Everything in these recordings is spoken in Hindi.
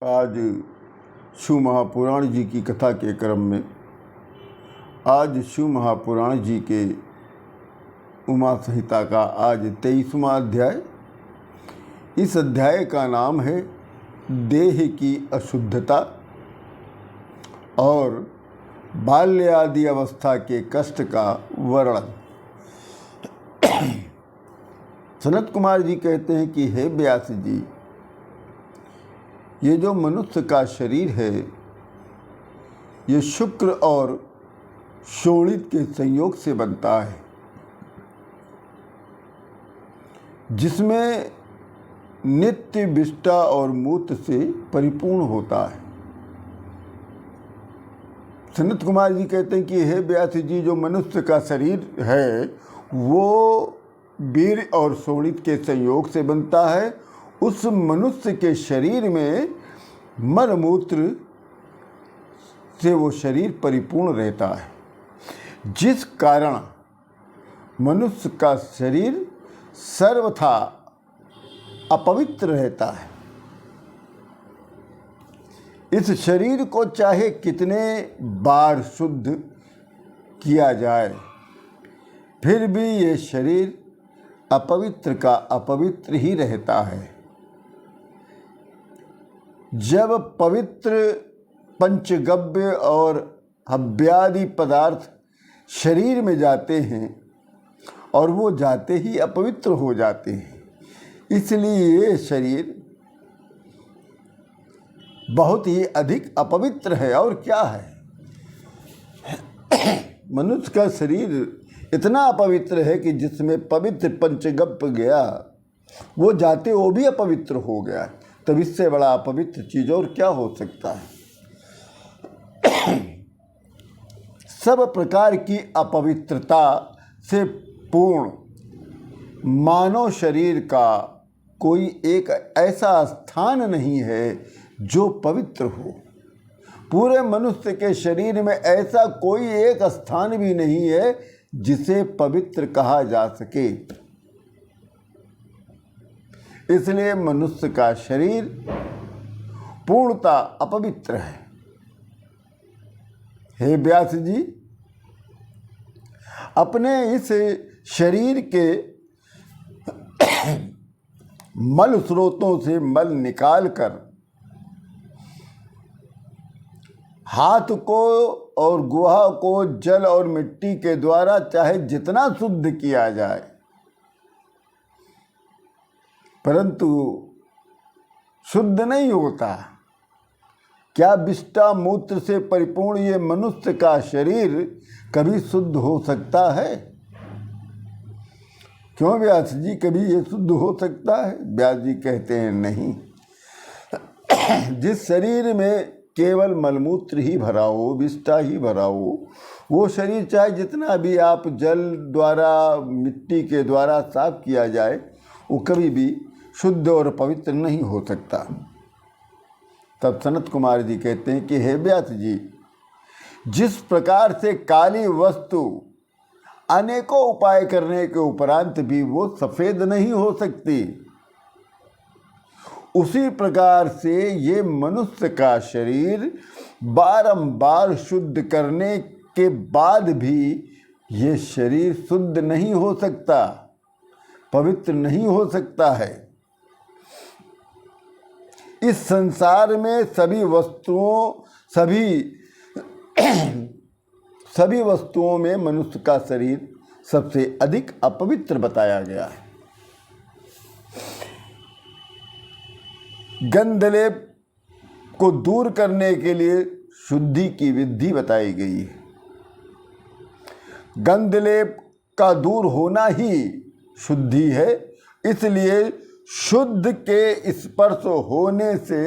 आज शिव महापुराण जी की कथा के क्रम में आज शिव महापुराण जी के उमा संहिता का आज 23वां अध्याय। इस अध्याय का नाम है देह की अशुद्धता और बाल्य आदि अवस्था के कष्ट का वर्णन। सनत कुमार जी कहते हैं कि हे व्यास जी, ये जो मनुष्य का शरीर है ये शुक्र और शोणित के संयोग से बनता है, जिसमें नित्य विष्टा और मूत्र से परिपूर्ण होता है। सनत कुमार जी कहते हैं कि हे व्यास जी, जो मनुष्य का शरीर है वो वीर और शोणित के संयोग से बनता है। उस मनुष्य के शरीर में मलमूत्र से वो शरीर परिपूर्ण रहता है, जिस कारण मनुष्य का शरीर सर्वथा अपवित्र रहता है। इस शरीर को चाहे कितने बार शुद्ध किया जाए, फिर भी ये शरीर अपवित्र का अपवित्र ही रहता है। जब पवित्र पंचगव्य और हव्यादि पदार्थ शरीर में जाते हैं और वो जाते ही अपवित्र हो जाते हैं, इसलिए ये शरीर बहुत ही अधिक अपवित्र है। और क्या है, मनुष्य का शरीर इतना अपवित्र है कि जिसमें पवित्र पंचगव्य गया वो जाते वो भी अपवित्र हो गया। तब इससे बड़ा अपवित्र चीज और क्या हो सकता है। सब प्रकार की अपवित्रता से पूर्ण मानव शरीर का कोई एक ऐसा स्थान नहीं है जो पवित्र हो। पूरे मनुष्य के शरीर में ऐसा कोई एक स्थान भी नहीं है जिसे पवित्र कहा जा सके। इसलिए मनुष्य का शरीर पूर्णतः अपवित्र है। हे व्यास जी, अपने इस शरीर के मल स्रोतों से मल निकालकर हाथ को और गुहा को जल और मिट्टी के द्वारा चाहे जितना शुद्ध किया जाए, परंतु शुद्ध नहीं होता। क्या विष्टा मूत्र से परिपूर्ण ये मनुष्य का शरीर कभी शुद्ध हो सकता है? क्यों व्यास जी, कभी ये शुद्ध हो सकता है? व्यास जी कहते हैं नहीं। जिस शरीर में केवल मलमूत्र ही भरा हो, विष्टा ही भरा हो, वो शरीर चाहे जितना भी आप जल द्वारा मिट्टी के द्वारा साफ किया जाए, वो कभी भी शुद्ध और पवित्र नहीं हो सकता। तब सनत कुमार जी कहते हैं कि हे व्यास जी, जिस प्रकार से काली वस्तु अनेकों उपाय करने के उपरांत भी वो सफ़ेद नहीं हो सकती, उसी प्रकार से ये मनुष्य का शरीर बारंबार शुद्ध करने के बाद भी ये शरीर शुद्ध नहीं हो सकता, पवित्र नहीं हो सकता है। इस संसार में सभी वस्तुओं में मनुष्य का शरीर सबसे अधिक अपवित्र बताया गया है। गंधलेप को दूर करने के लिए शुद्धि की विधि बताई गई है। गंधलेप का दूर होना ही शुद्धि है, इसलिए शुद्ध के स्पर्श होने से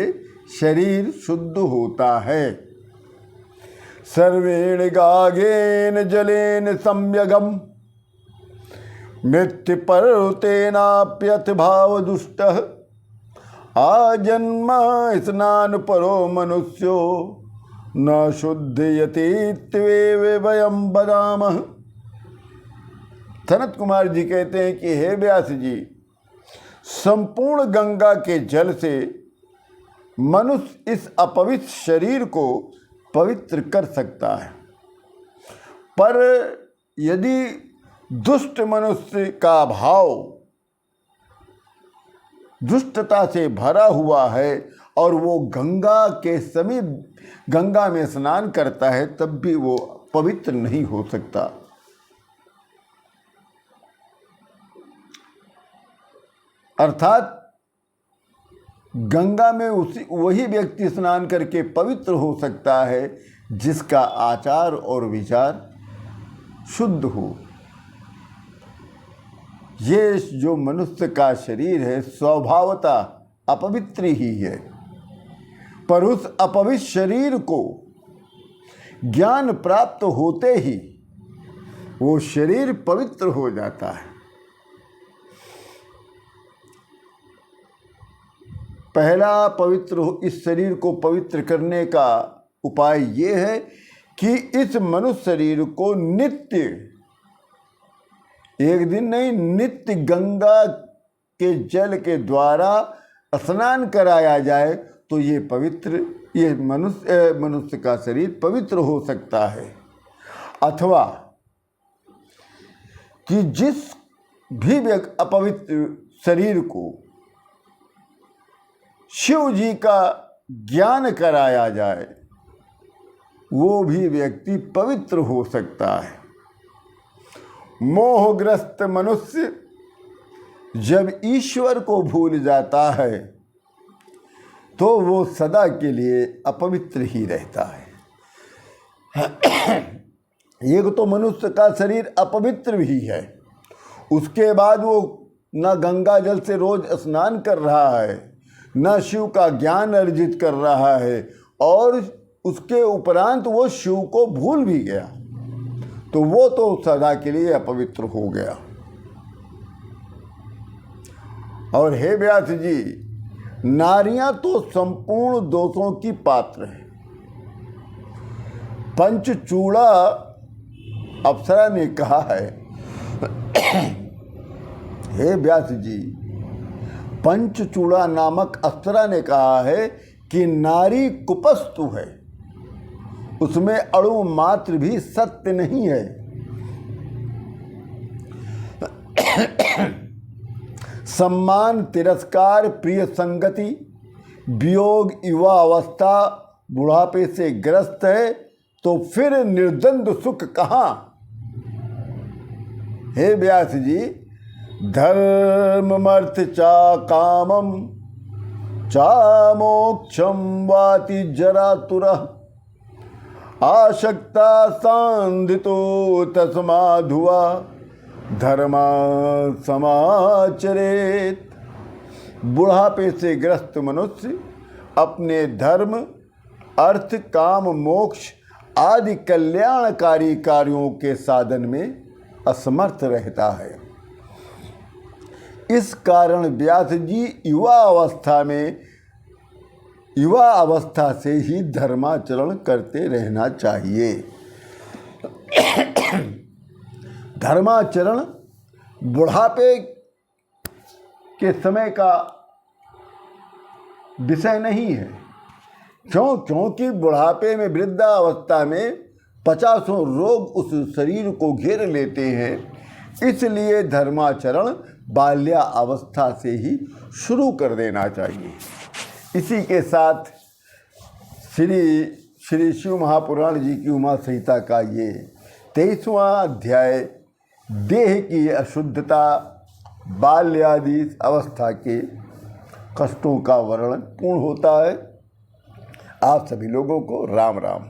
शरीर शुद्ध होता है। सर्वेण गागेन जलेन सम्यगम मृत्यु पर्वतेनाप्यथ भाव दुष्टः आजन्म स्नान परो मनुष्यो न शुद्धयतीत्वे वयम बदामः। सनत कुमार जी कहते हैं कि हे व्यास जी, संपूर्ण गंगा के जल से मनुष्य इस अपवित्र शरीर को पवित्र कर सकता है, पर यदि दुष्ट मनुष्य का भाव दुष्टता से भरा हुआ है और वो गंगा के समीप गंगा में स्नान करता है, तब भी वो पवित्र नहीं हो सकता। अर्थात गंगा में वही व्यक्ति स्नान करके पवित्र हो सकता है जिसका आचार और विचार शुद्ध हो। ये जो मनुष्य का शरीर है स्वभावतः अपवित्र ही है, पर उस अपवित्र शरीर को ज्ञान प्राप्त होते ही वो शरीर पवित्र हो जाता है। पहला इस शरीर को पवित्र करने का उपाय ये है कि इस मनुष्य शरीर को नित्य, एक दिन नहीं, नित्य गंगा के जल के द्वारा स्नान कराया जाए तो ये मनुष्य का शरीर पवित्र हो सकता है। अथवा कि जिस भी अपवित्र शरीर को शिव जी का ज्ञान कराया जाए वो भी व्यक्ति पवित्र हो सकता है। मोहग्रस्त मनुष्य जब ईश्वर को भूल जाता है तो वो सदा के लिए अपवित्र ही रहता है। एक तो मनुष्य का शरीर अपवित्र भी है, उसके बाद वो न गंगा जल से रोज स्नान कर रहा है, न शिव का ज्ञान अर्जित कर रहा है, और उसके उपरांत वो शिव को भूल भी गया, तो वो तो सदा के लिए अपवित्र हो गया। और हे व्यास जी, नारियां तो संपूर्ण दोषों की पात्र है। पंचचूड़ा अप्सरा ने कहा है, हे व्यास जी, पंचचूड़ा नामक अप्सरा ने कहा है कि नारी कुपस्तु है, उसमें अणु मात्र भी सत्य नहीं है। सम्मान, तिरस्कार, प्रिय संगति, वियोग, युवा अवस्था, बुढ़ापे से ग्रस्त है, तो फिर निर्द्वंद सुख कहाँ? हे व्यास जी, धर्ममर्थ चा कामम चा मोक्षम वाति जरातुरः आशक्ता सांधितो तस्माधुवा धर्मा समाचरेत। बुढ़ापे से ग्रस्त मनुष्य अपने धर्म, अर्थ, काम, मोक्ष आदि कल्याणकारी कार्यों के साधन में असमर्थ रहता है। इस कारण व्यास जी युवा अवस्था से ही धर्माचरण करते रहना चाहिए। धर्माचरण बुढ़ापे के समय का विषय नहीं है, क्योंकि बुढ़ापे में, वृद्धावस्था में 50 रोग उस शरीर को घेर लेते हैं। इसलिए धर्माचरण बाल्यावस्था से ही शुरू कर देना चाहिए। इसी के साथ श्री शिव महापुराण जी की उमा संहिता का ये 23वां अध्याय देह की अशुद्धता, बाल्यादि अवस्था के कष्टों का वर्णन पूर्ण होता है। आप सभी लोगों को राम राम।